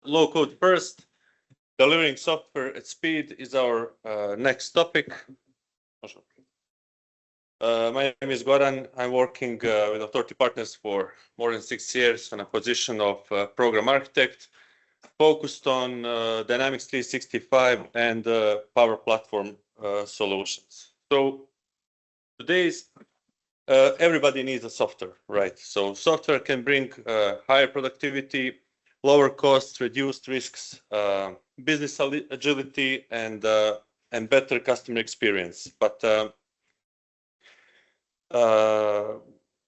low code first, delivering software at speed is our next topic. My name is Goran. I'm working with Authority Partners for more than 6 years on a position of program architect, focused on Dynamics 365 and Power Platform solutions. So today's everybody needs a software, right? So software can bring higher productivity, lower costs, reduced risks, business agility, and better customer experience. But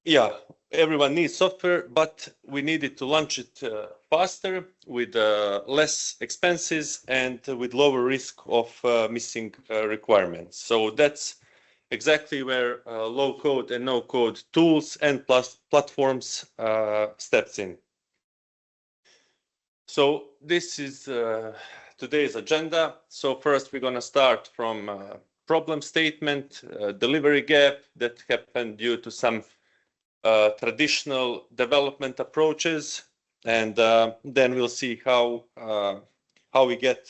yeah, everyone needs software, but we needed to launch it faster with less expenses and with lower risk of missing requirements. So that's exactly where low code and no code tools and platforms steps in. So this is today's agenda. So first we're going to start from problem statement, delivery gap that happened due to some traditional development approaches, and then we'll see how we get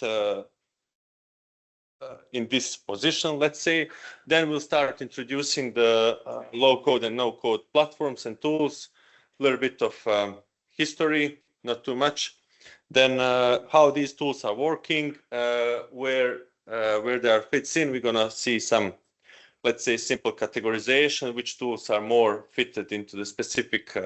in this position, let's say. Then we'll start introducing the low code and no code platforms and tools, a little bit of history, not too much. Then how these tools are working, where they are fits in. We're gonna see some, let's say, simple categorization, which tools are more fitted into the specific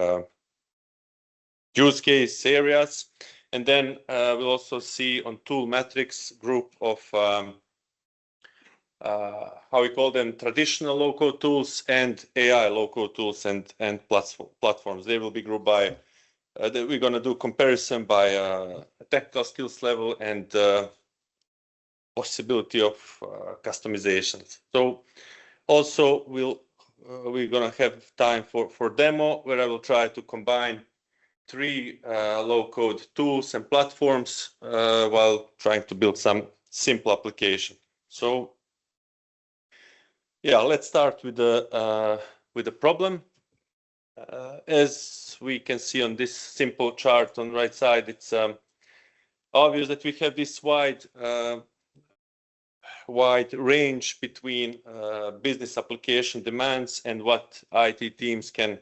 use case areas. And then we'll also see on tool matrix group of how we call them, traditional low-code tools and AI low-code tools and platforms. They will be grouped by, we're going to do comparison by technical skills level and possibility of customizations. So also we're going to have time for demo, where I will try to combine 3 low-code tools and platforms while trying to build some simple application. So yeah, let's start with the problem. As we can see on this simple chart on the right side, it's obvious that we have this wide range between business application demands and what IT teams can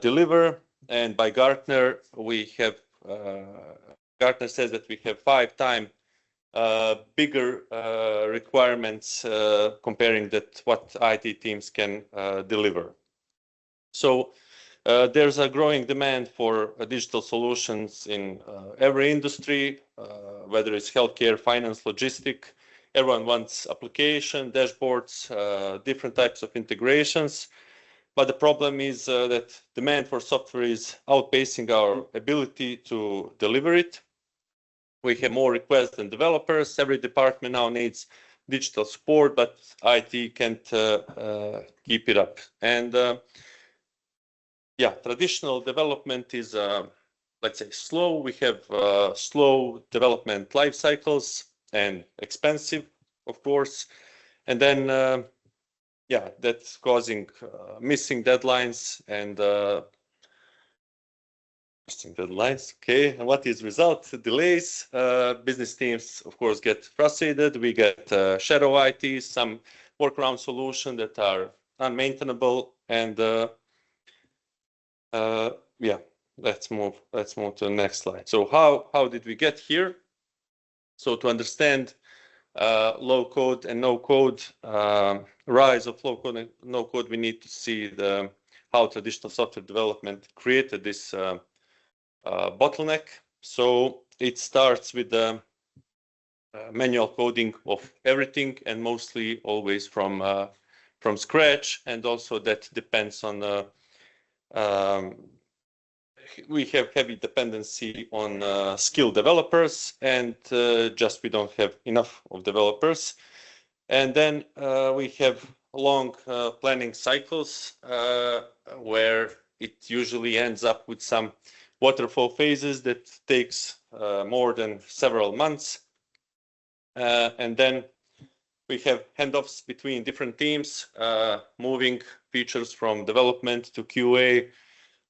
deliver. And by Gartner, we have Gartner says that we have 5 times bigger requirements comparing that what IT teams can deliver. So there's a growing demand for digital solutions in every industry, whether it's healthcare, finance, logistics. Everyone wants application, dashboards, different types of integrations. But the problem is that demand for software is outpacing our ability to deliver it. We have more requests than developers. Every department now needs digital support, but IT can't keep it up. And yeah, traditional development is, let's say, slow. We have slow development life cycles and expensive, of course. And then, yeah, that's causing missing deadlines and okay. And what is result? Delays. Business teams, of course, get frustrated. We get shadow IT, some workaround solutions that are unmaintainable. And yeah, let's move to the next slide. So how did we get here? So to understand low code and no code, rise of low code and no code, we need to see how traditional software development created this bottleneck. So it starts with the manual coding of everything, and mostly always from scratch. And also that depends on we have heavy dependency on skilled developers, and just we don't have enough of developers. And then we have long planning cycles where it usually ends up with some waterfall phases that takes more than several months. And then we have handoffs between different teams, moving features from development to QA,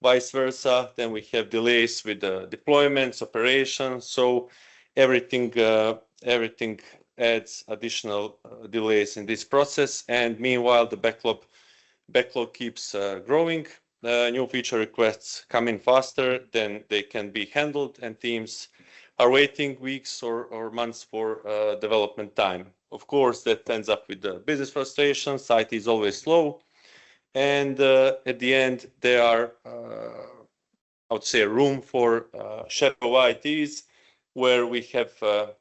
vice versa. Then we have delays with the deployments, operations. So everything adds additional delays in this process. And meanwhile, the backlog keeps growing. New feature requests come in faster than they can be handled, and teams are waiting weeks or months for development time. Of course, that ends up with the business frustrations. IT is always slow. And at the end, there are, I would say, room for shadow ITs, where we have a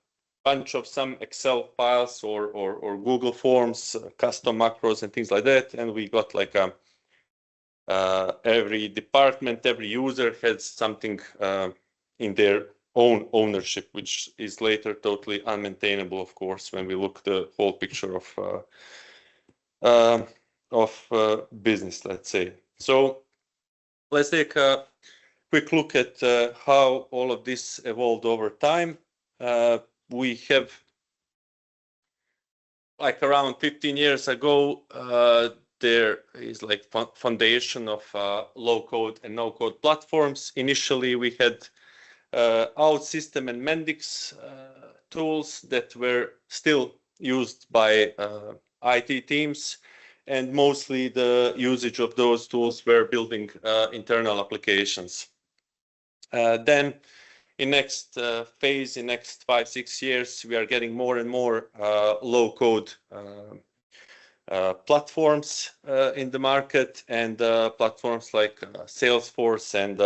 bunch of some Excel files or Google Forms, custom macros and things like that. And we got like every department, every user has something in their own ownership, which is later totally unmaintainable, of course, when we look the whole picture of business, let's say. So let's take a quick look at how all of this evolved over time. We have, like around 15 years ago, there is like foundation of low-code and no-code platforms. Initially, we had OutSystem and Mendix tools that were still used by IT teams, and mostly the usage of those tools were building internal applications. Then in next phase, in next 5-6 years, we are getting more and more low-code platforms in the market, and platforms like Salesforce and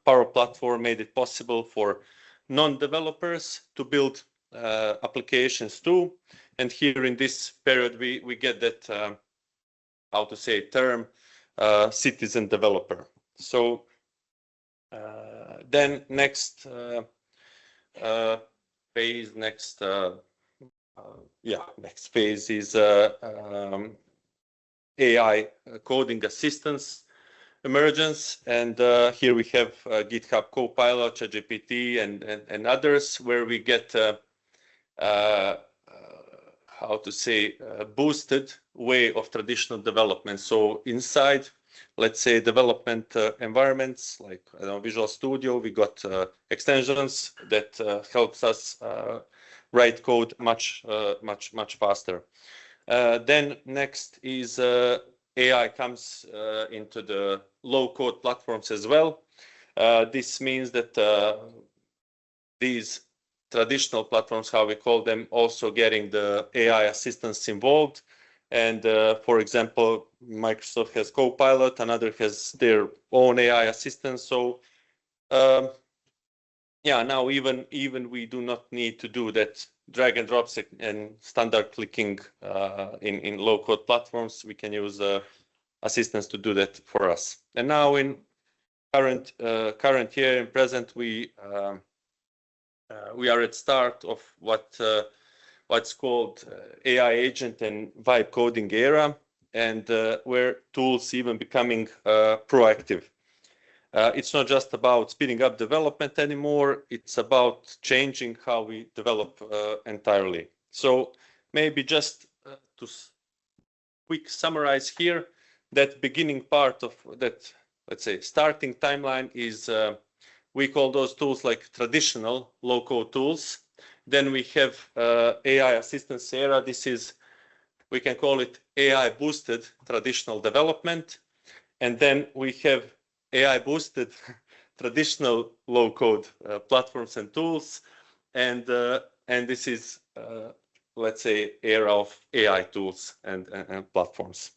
Power Platform made it possible for non-developers to build applications too. And here in this period, we get that, how to say, term, citizen developer. So then next phase, next phase is AI coding assistance emergence, and here we have GitHub Copilot, ChatGPT, and others, where we get how to say, boosted way of traditional development. So inside, let's say, development environments like Visual Studio, we got extensions that helps us write code much faster. Then next is AI comes into the low-code platforms as well. This means that these traditional platforms, how we call them, also getting the AI assistants involved. And for example, Microsoft has Copilot, another has their own AI assistant. So now even we do not need to do that drag and drops and standard clicking in low-code platforms. We can use assistants to do that for us. And now in current year, in present, we are at start of what's called AI agent and vibe coding era, and where tools even becoming proactive. It's not just about speeding up development anymore. It's about changing how we develop entirely. So maybe just to quick summarize here, that beginning part of that, let's say, starting timeline is we call those tools like traditional low-code tools. Then we have AI assistance era. This is, we can call it AI boosted traditional development. And then we have AI boosted traditional low-code platforms and tools. And this is, let's say, era of AI tools and platforms.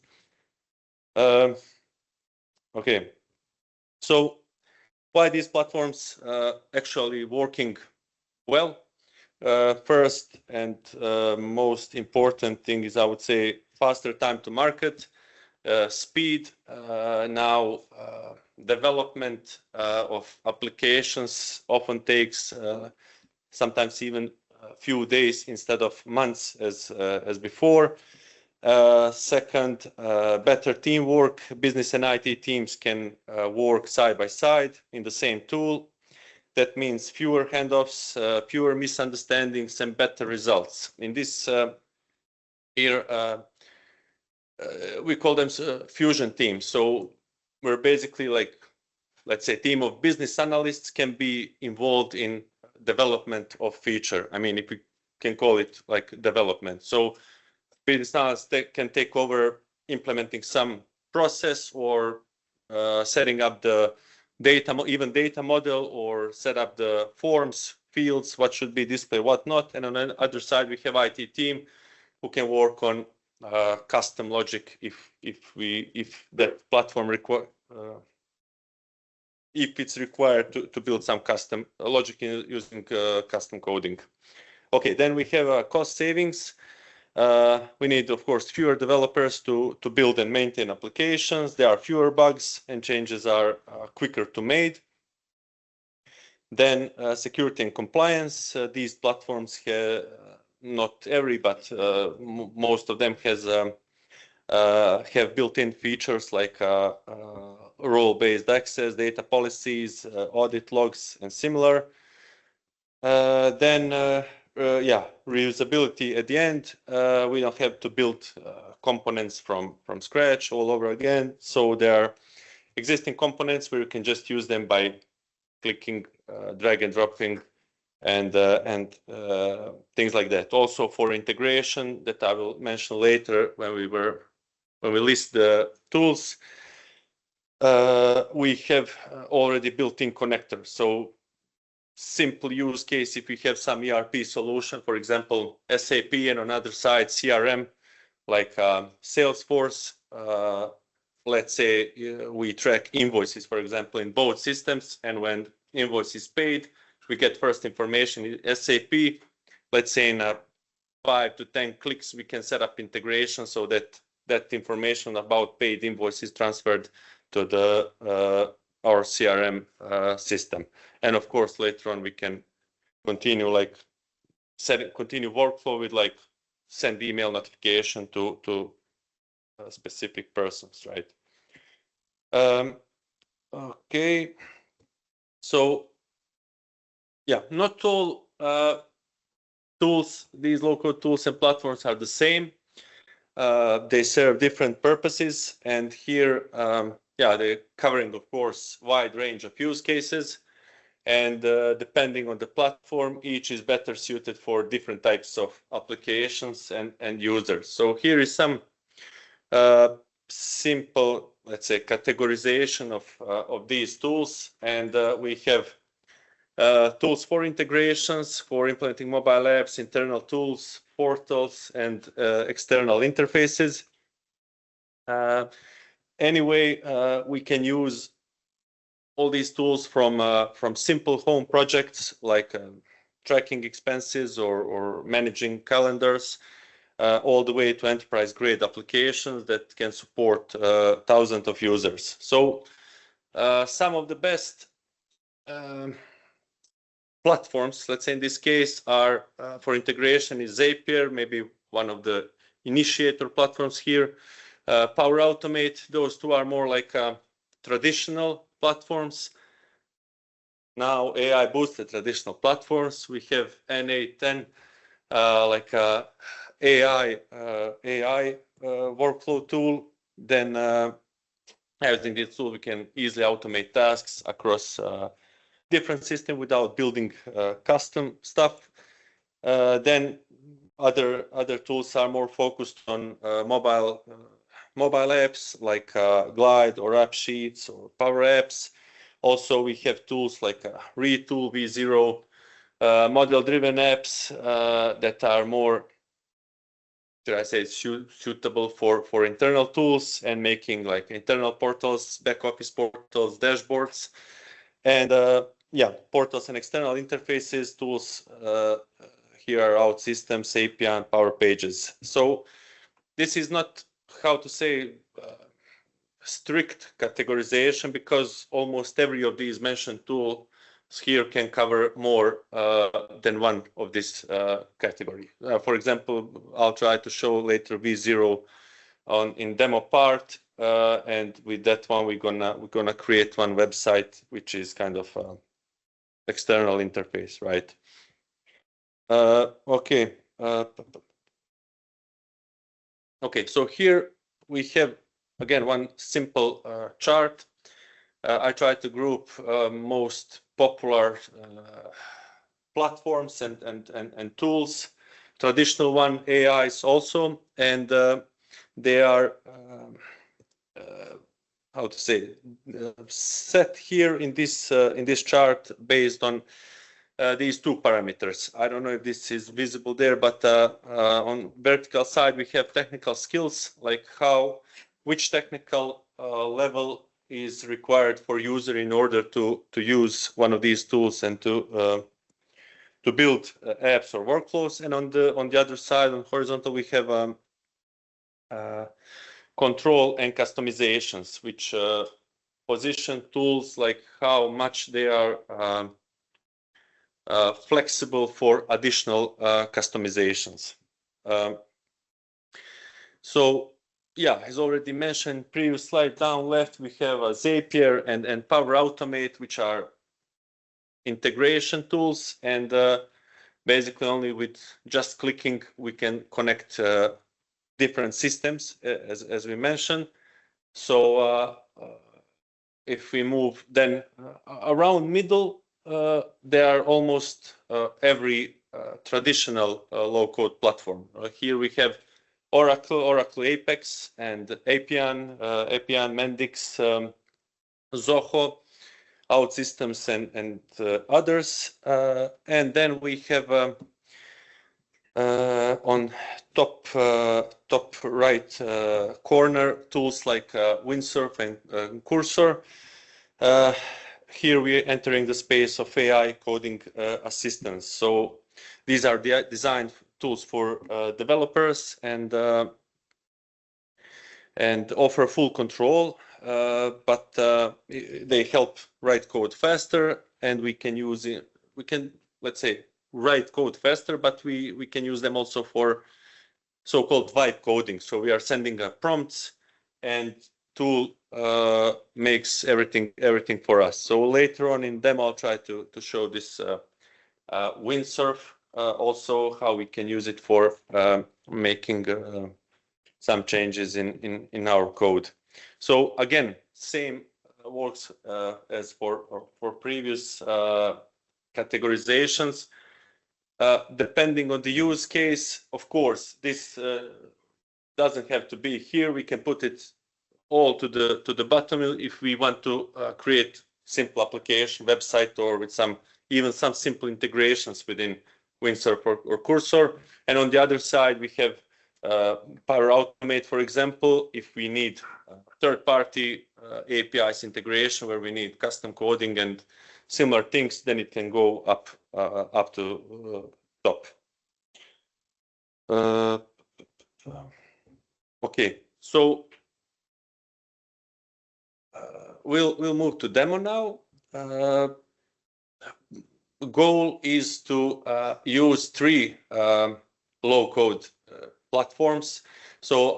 Okay, so why these platforms actually working well? First and most important thing is, I would say, faster time to market, speed. Now development of applications often takes sometimes even a few days instead of months as before. Second, better teamwork. Business and IT teams can work side by side in the same tool. That means fewer handoffs, fewer misunderstandings, and better results. In this here, we call them fusion teams. So we're basically like let's say, team of business analysts can be involved in development of feature. I mean, if we can call it like development. So business analysts can take over implementing some process or setting up the data model, or set up the forms, fields, what should be displayed, what not. And on the other side, we have IT team who can work on custom logic if that platform if it's required to build some custom logic using custom coding. Okay, then we have cost savings. We need, of course, fewer developers to build and maintain applications. There are fewer bugs and changes are quicker to made. Then security and compliance. These platforms have, not every, but most of them have built-in features like role-based access, data policies, audit logs, and similar. Then reusability at the end. We don't have to build components from scratch all over again. So there are existing components where you can just use them by clicking, drag and dropping, and things like that. Also for integration that I will mention later when we list the tools, we have already built-in connectors. So simple use case, if we have some ERP solution, for example, SAP, and on the other side, CRM, like Salesforce, let's say we track invoices, for example, in both systems. And when invoice is paid, we get first information in SAP. Let's say in 5 to 10 clicks, we can set up integration so that that information about paid invoice is transferred to the our CRM system. And of course, later on, we can continue continue workflow with like send email notification to specific persons, right? Okay. So yeah, not all tools, these local tools and platforms are the same. They serve different purposes, and here, they're covering, of course, wide range of use cases, and depending on the platform, each is better suited for different types of applications and users. So here is some simple, let's say, categorization of these tools, and we have tools for integrations, for implementing mobile apps, internal tools, portals, and external interfaces. Anyway, we can use all these tools from simple home projects like tracking expenses or managing calendars, all the way to enterprise-grade applications that can support thousands of users. So some of the best platforms, let's say in this case, are for integration is Zapier, maybe one of the initiator platforms here. Power Automate, those two are more like traditional platforms. Now AI boosted traditional platforms. We have N8N, like AI workflow tool. Then using this tool, we can easily automate tasks across different system without building custom stuff. Then other tools are more focused on mobile apps like Glide or AppSheets or Power Apps. Also, we have tools like Retool, V0, model-driven apps that are more, should I say, suitable for internal tools and making like internal portals, back office portals, dashboards, and portals and external interfaces tools. Here are OutSystems, API, and Power Pages. So this is not, how to say, strict categorization, because almost every of these mentioned tools here can cover more than one of this category. For example, I'll try to show later V0 in demo part, and with that one we're gonna create one website which is kind of external interface, right? Okay. Okay, so here we have again one simple chart. I try to group most popular platforms and tools, traditional one, AIs also, and they are how to say set here in this chart based on these two parameters. I don't know if this is visible there, but on vertical side we have technical skills, like which technical level is required for user in order to use one of these tools and to build apps or workflows. And on the other side, on horizontal, we have control and customizations, which position tools, like how much they are flexible for additional customizations. So yeah, as already mentioned, previous slide down left, we have Zapier and Power Automate, which are integration tools, and basically only with just clicking we can connect different systems, as we mentioned. So if we move then around middle, there are almost every traditional low-code platform. Here we have Oracle Apex, and Appian, Mendix, Zoho, OutSystems, and others. And then we have on top right corner tools like Windsurf and Cursor. Here we are entering the space of AI coding assistance. So these are designed tools for developers and offer full control, but they help write code faster, and we can use it. We can, let's say, write code faster, but we can use them also for so-called vibe coding. So we are sending prompts, and tool makes everything for us. So later on in demo, I'll try to show this Windsurf, also how we can use it for making some changes in our code. So again, same works as for previous categorizations. Depending on the use case, of course, this doesn't have to be here. We can put it all to the bottom if we want to create simple application website, or with even some simple integrations within Windsurf or Cursor. And on the other side, we have Power Automate, for example, if we need third-party APIs integration where we need custom coding and similar things, then it can go up to top. Okay, so we'll move to demo now. Goal is to use 3 low-code platforms. So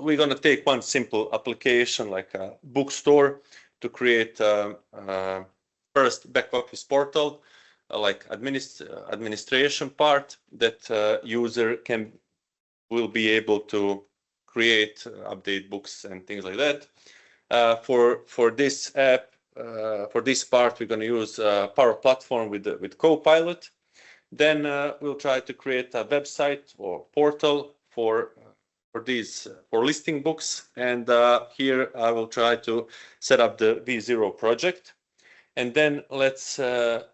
we're going to take one simple application like a bookstore to create first back office portal, like administration part that user will be able to create, update books and things like that. For this app, for this part, we're going to use Power Platform with Copilot. Then we'll try to create a website or portal for listing books, and here I will try to set up the V0 project. And then from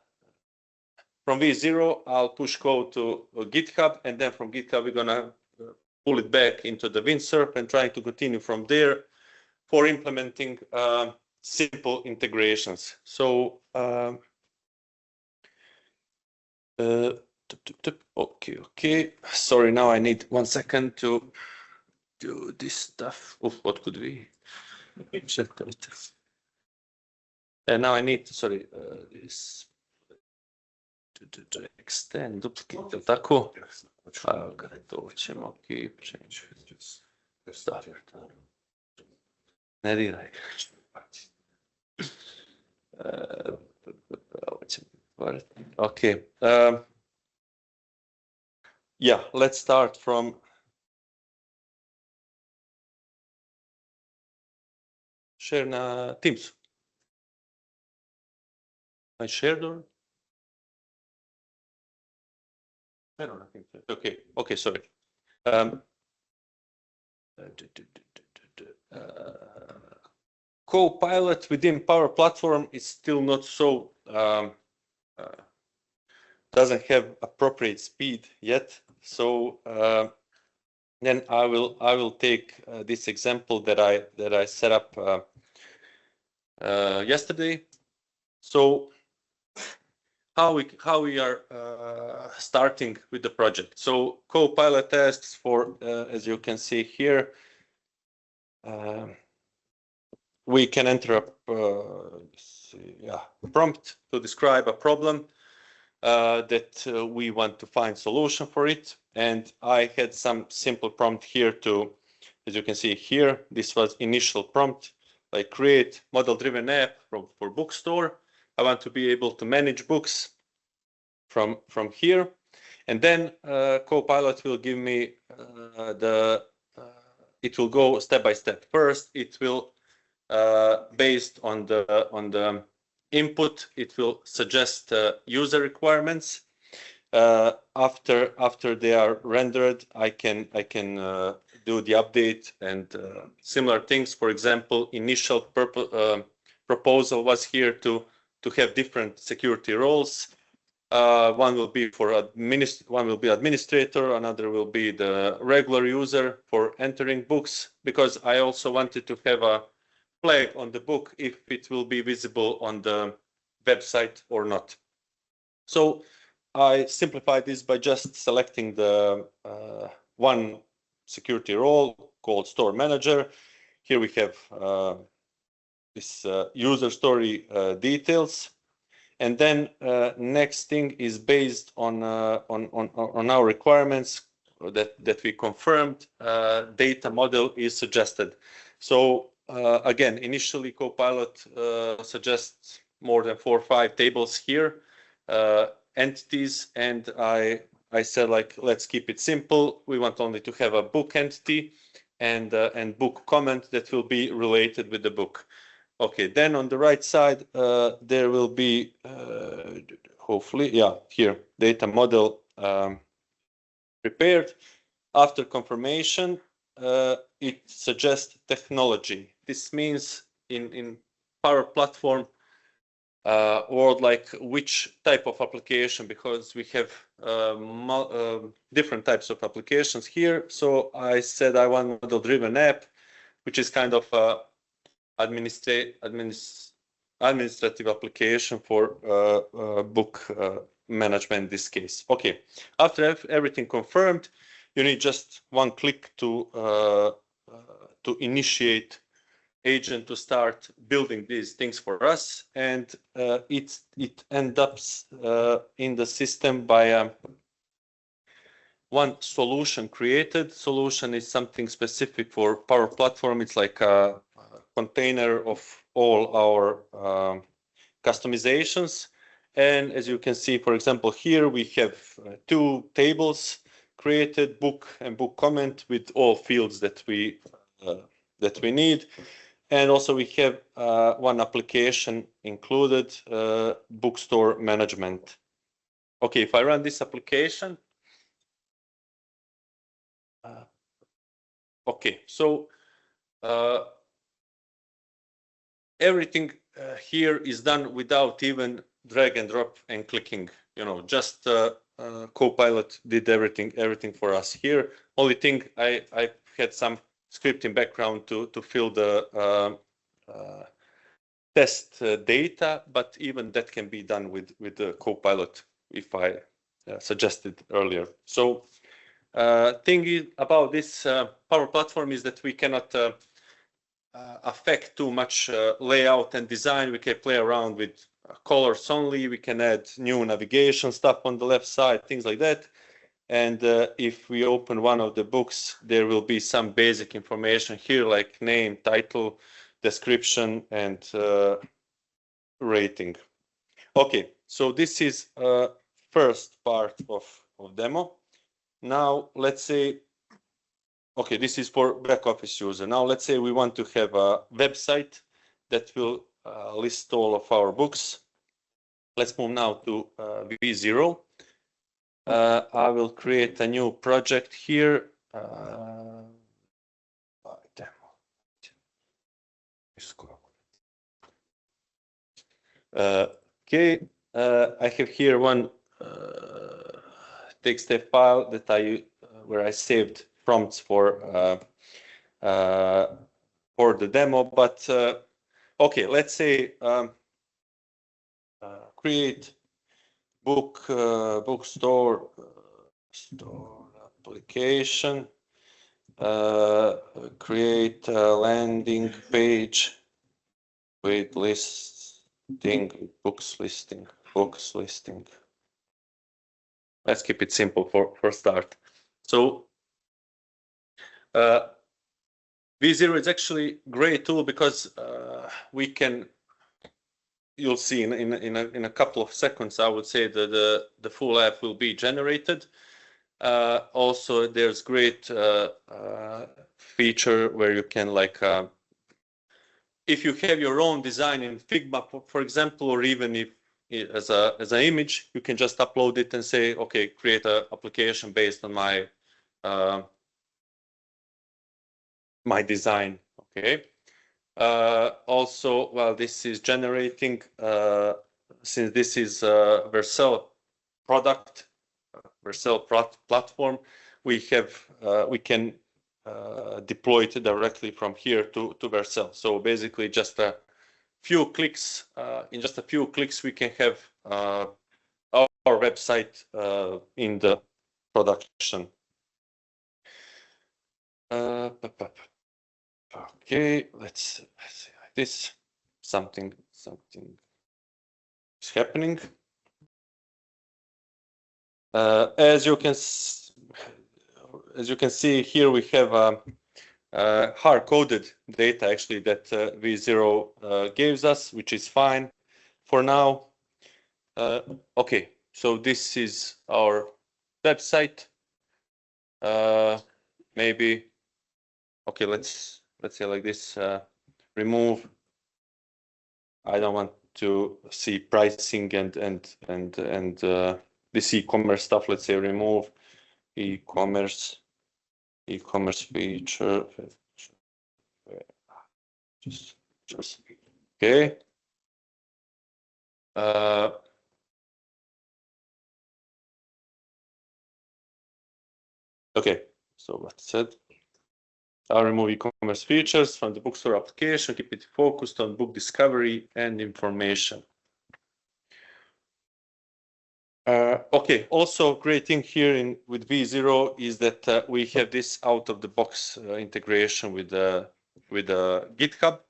V0 I'll push code to GitHub, and then from GitHub we're gonna pull it back into the Windsurf and try to continue from there for implementing simple integrations. So okay. Sorry, now I need 1 second to do this stuff. What could we? And now I need, sorry, this to extend duplicate, tako? To ćemo keep change. Ne diraj. Okay. Yeah, let's start from share na Teams. I shared or? I don't know. I think okay. Okay, sorry. Copilot within Power Platform is still not so doesn't have appropriate speed yet. So then I will take this example that I set up yesterday. So how we are starting with the project. So Copilot asks for, as you can see here, we can enter a prompt to describe a problem that we want to find solution for it. And I had some simple prompt here to, as you can see here, this was initial prompt, like create model-driven app for bookstore. I want to be able to manage books from here. And then Copilot will give me it will go step by step. First, it will, based on the input, it will suggest user requirements. After they are rendered, I can do the update and similar things. For example, initial proposal was here to have different security roles. One will be administrator, another will be the regular user for entering books, because I also wanted to have a flag on the book if it will be visible on the website or not. So I simplified this by just selecting the one security role called store manager. Here we have this user story details. And then next thing is based on our requirements that we confirmed. Data model is suggested. So again, initially Copilot suggests more than 4 or 5 tables here, entities, and I said, like, let's keep it simple. We want only to have a book entity and book comment that will be related with the book. Okay, then on the right side, there will be, hopefully, yeah, here, data model prepared. After confirmation, it suggests technology. This means in Power Platform or like which type of application, because we have different types of applications here. So I said I want model-driven app, which is kind of administrative application for book management in this case. Okay, after everything confirmed, you need just one click to initiate agent to start building these things for us, and it ends up in the system by one solution created. Solution is something specific for Power Platform. It's like a container of all our customizations. And as you can see, for example, here we have 2 tables created, book and book comment, with all fields that we need. And also we have one application included, bookstore management. Okay, if I run this application, okay, so everything here is done without even drag and drop and clicking. You know, just Copilot did everything for us here. Only thing, I had some scripting background to fill the test data, but even that can be done with the Copilot if I suggested earlier. So thing about this Power Platform is that we cannot affect too much layout and design. We can play around with colors only. We can add new navigation stuff on the left side, things like that. And if we open one of the books, there will be some basic information here, like name, title, description, and rating. Okay, so this is first part of demo. Now let's say, okay, this is for back office user. Now let's say we want to have a website that will list all of our books. let's move now to V0. I will create a new project here. Okay, I have here one TXT file that where I saved prompts for the demo. But okay, let's say create bookstore store application. Create a landing page with books listing. Let's keep it simple for start. So V0 is actually a great tool because we can. You'll see in a couple of seconds, I would say that the full app will be generated. Also, there's great feature where you can if you have your own design in Figma, for example, or even if as an image, you can just upload it and say, okay, create an application based on my my design. Okay. Also, while this is generating, since this is Vercel product, Vercel platform, we can deploy it directly from here to Vercel. So basically, just a few clicks. In just a few clicks, we can have our website in the production. Okay, let's see like this. Something is happening. As you can see here, we have hard-coded data actually that V0 gives us, which is fine for now. Okay, so this is our website. Maybe okay. Let's say like this. Remove. I don't want to see pricing and this e-commerce stuff. Let's say remove e-commerce feature. Just okay. Okay, so what's said? I'll remove e-commerce features from the bookstore application, keep it focused on book discovery and information. Okay, also great thing here with V0 is that we have this out-of-the-box integration with GitHub.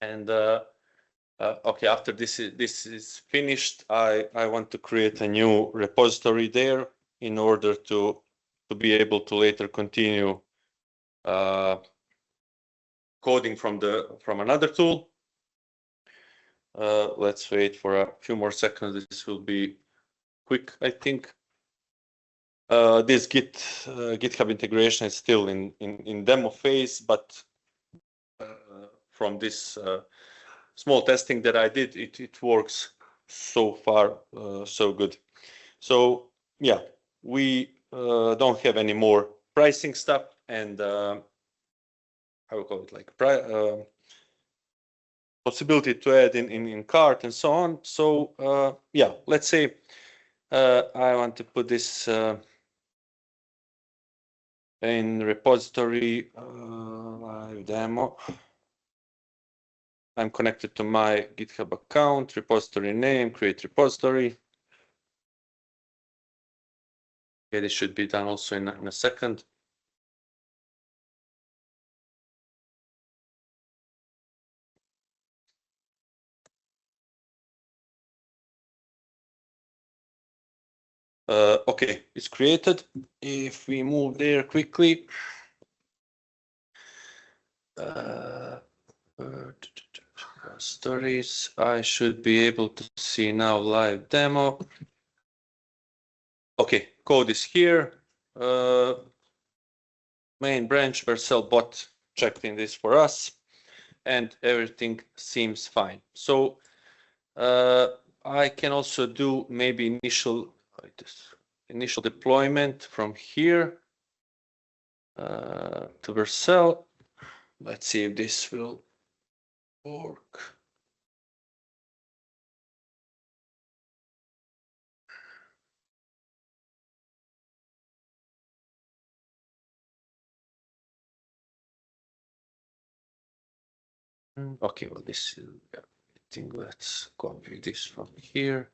And okay, after this is finished, I want to create a new repository there in order to be able to later continue coding from another tool. Let's wait for a few more seconds. This will be quick, I think. This GitHub integration is still in demo phase, but from this small testing that I did, it works so far so good. So yeah, we don't have any more pricing stuff, and I will call it like possibility to add in cart and so on. So yeah, let's say I want to put this in repository live demo. I'm connected to my GitHub account, repository name, create repository. Okay, this should be done also in a second. Okay, it's created. If we move there quickly, stories, I should be able to see now live demo. Okay, code is here. Main branch Vercel bot checked in this for us, and everything seems fine. So I can also do maybe initial deployment from here to Vercel. Let's see if this will work. Okay, well, this is, I think let's copy this from here.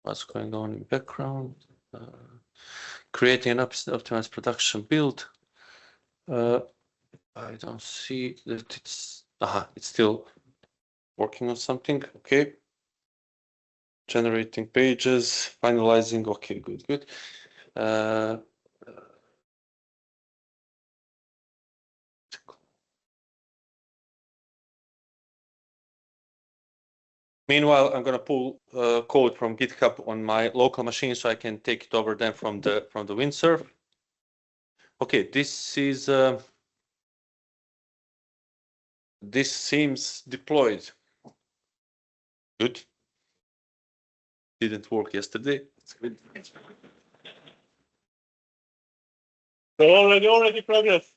What's going on in background? Creating an optimized production build. I don't see that it's still working on something. Okay. Generating pages, finalizing. Okay, good. Meanwhile, I'm gonna pull code from GitHub on my local machine so I can take it over then from the windsurf. Okay, this is this seems deployed. Good. Didn't work yesterday. It's good. So already progress.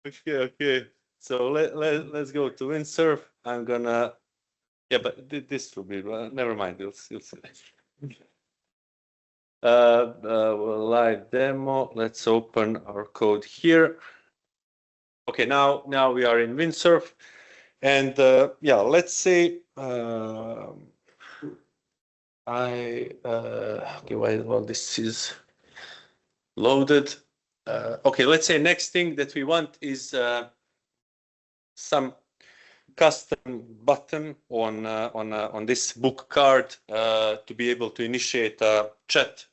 Okay. So let's go to windsurf. I'm gonna, yeah, but this will be, never mind. You'll see. Live demo. Let's open our code here. Okay, now we are in windsurf, and yeah, let's say okay, while this is loaded. Okay, let's say next thing that we want is some custom button on this book card to be able to initiate a chat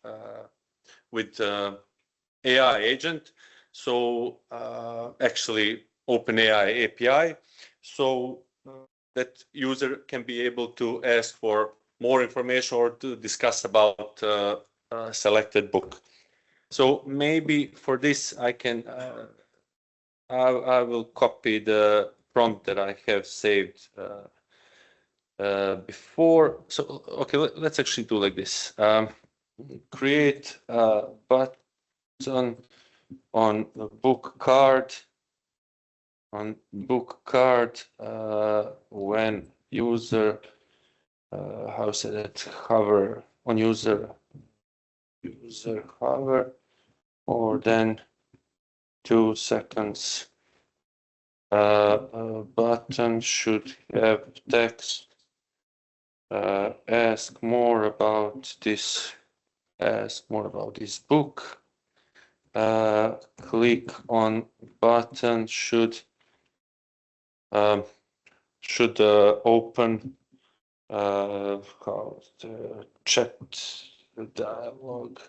with AI agent. So actually OpenAI API, so that user can be able to ask for more information or to discuss about a selected book. So maybe for this I can I will copy the prompt that I have saved before. So okay, let's actually do like this. Create a button on the book card when user how say that hover on user hover or then 2 seconds. Button should have text. Ask more about this book. Click on button should open chat dialog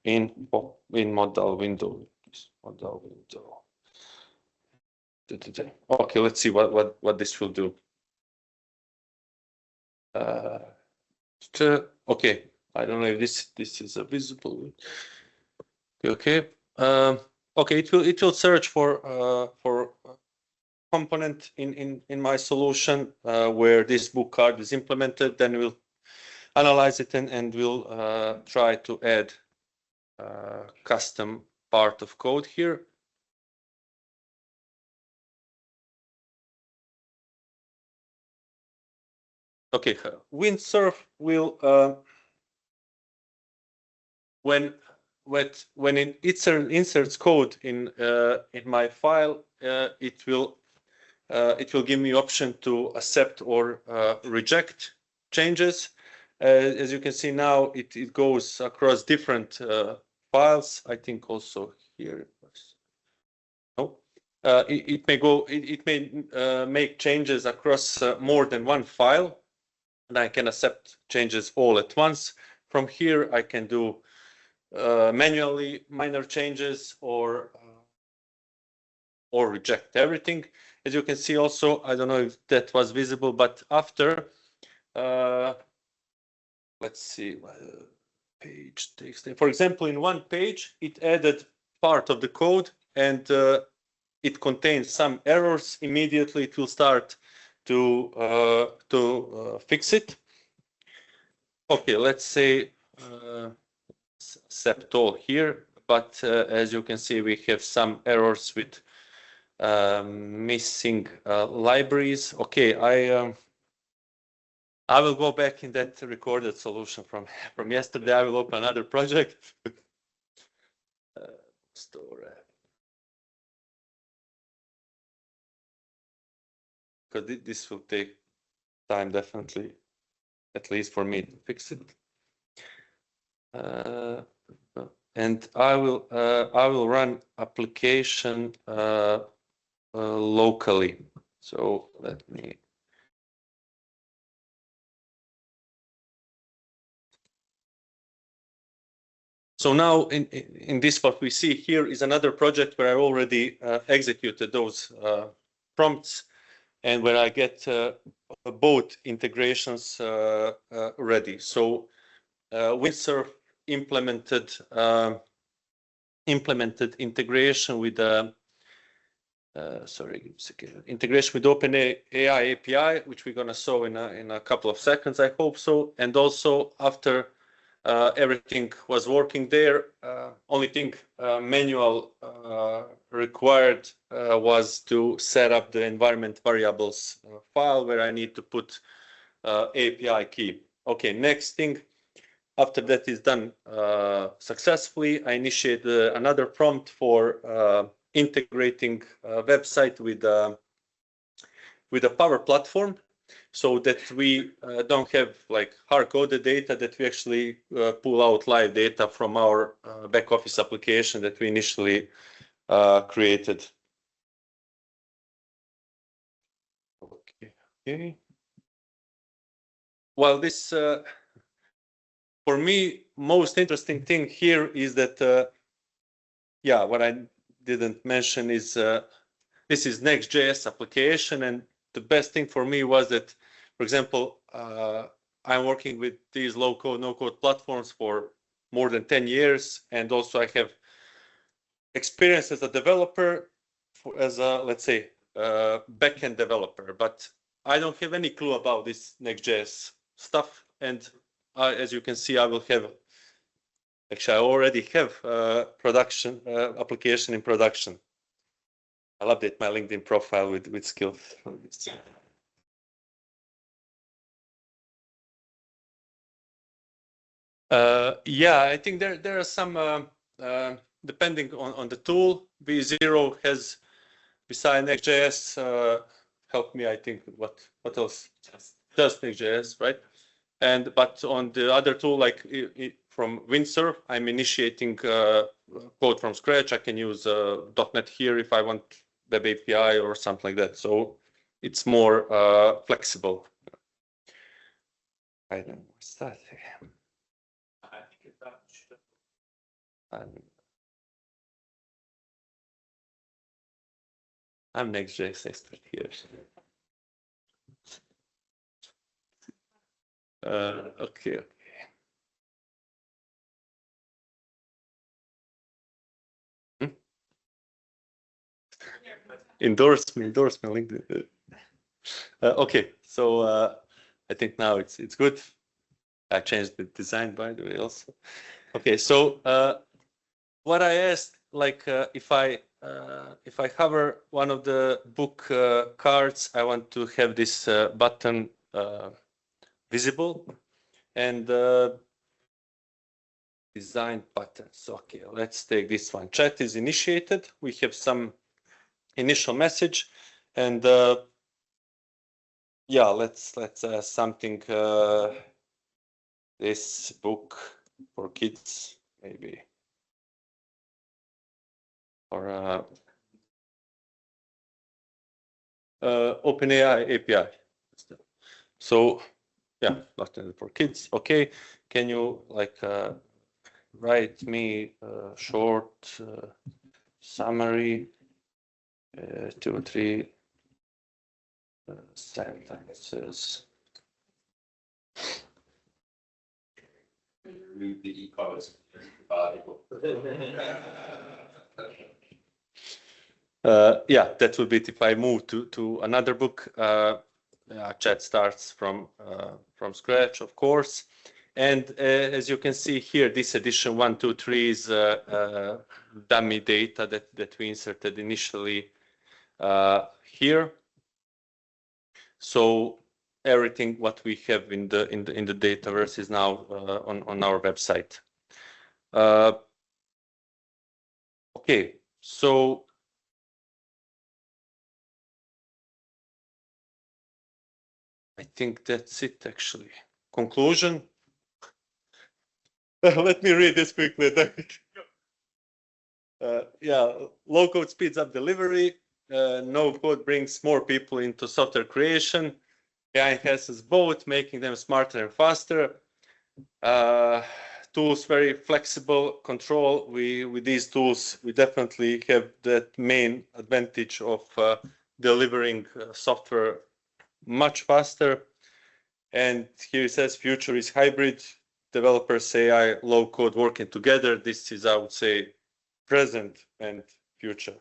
in modal window. Okay, let's see what this will do. Okay, I don't know if this is a visible. Okay. Okay, it will search for component in my solution where this book card is implemented. Then we'll analyze it and we'll try to add custom part of code here. Okay, windsurf will when it inserts code in my file, it will give me option to accept or reject changes. As you can see now, it goes across different files. I think also here. No, it may go. It may make changes across more than one file, and I can accept changes all at once. From here, I can do manually minor changes or or reject everything. As you can see also, I don't know if that was visible, but after, let's see, page text. For example, in one page, it added part of the code and it contains some errors. Immediately, it will start to fix it. Okay, let's say accept all here, but as you can see, we have some errors with missing libraries. Okay, I will go back in that recorded solution from yesterday. I will open another project. Store. Because this will take time, definitely, at least for me to fix it. And I will run application locally. So let me. So now in this, what we see here is another project where I already executed those prompts and where I get both integrations ready. So Windsurf implemented integration with integration with OpenAI API, which we're gonna show in a couple of seconds, I hope so. And also after everything was working there, only thing manual required was to set up the environment variables file where I need to put API key. Okay, next thing. After that is done successfully, I initiate another prompt for integrating a website with a Power Platform, so that we don't have like hard-coded data, that we actually pull out live data from our back office application that we initially created. Okay. Well, this for me most interesting thing here is that yeah, what I didn't mention is this is Next.js application, and the best thing for me was that, for example, I'm working with these low-code, no-code platforms for more than 10 years, and also I have experience as a developer, as a, let's say, backend developer, but I don't have any clue about this Next.js stuff, and as you can see, I will have, actually, I already have production application in production. I'll update my LinkedIn profile with skills. Yeah, I think there are some depending on the tool. V0 has, besides Next.js, helped me. I think what else? Just Next.js, right? And but on the other tool, like from Windsurf, I'm initiating code from scratch. I can use .NET here if I want Web API or something like that. So it's more flexible. I don't know what's that. I'm Next.js expert here. Okay. Endorsement, LinkedIn. Okay, so I think now it's good. I changed the design, by the way, also. Okay, so what I asked, like if I hover one of the book cards, I want to have this button visible, and design buttons. Okay, let's take this one. Chat is initiated. We have some initial message, and yeah, let's something. This book for kids, maybe, or OpenAI API. So yeah, button for kids. Okay, can you like write me a short summary 2, 3 sentences. Read the e-commerce. Yeah, that would be it if I move to another book. Chat starts from scratch, of course. And as you can see here, this edition 1, 2, 3 is dummy data that we inserted initially here. So everything what we have in the Dataverse is now on our website. Okay, so I think that's it actually. Conclusion. Let me read this quickly. Yeah, low code speeds up delivery. No code brings more people into software creation. AI enhances both, making them smarter and faster. Tools very flexible control. With these tools, we definitely have that main advantage of delivering software much faster. And here it says future is hybrid. Developers, AI, low code working together. This is, I would say, present and future.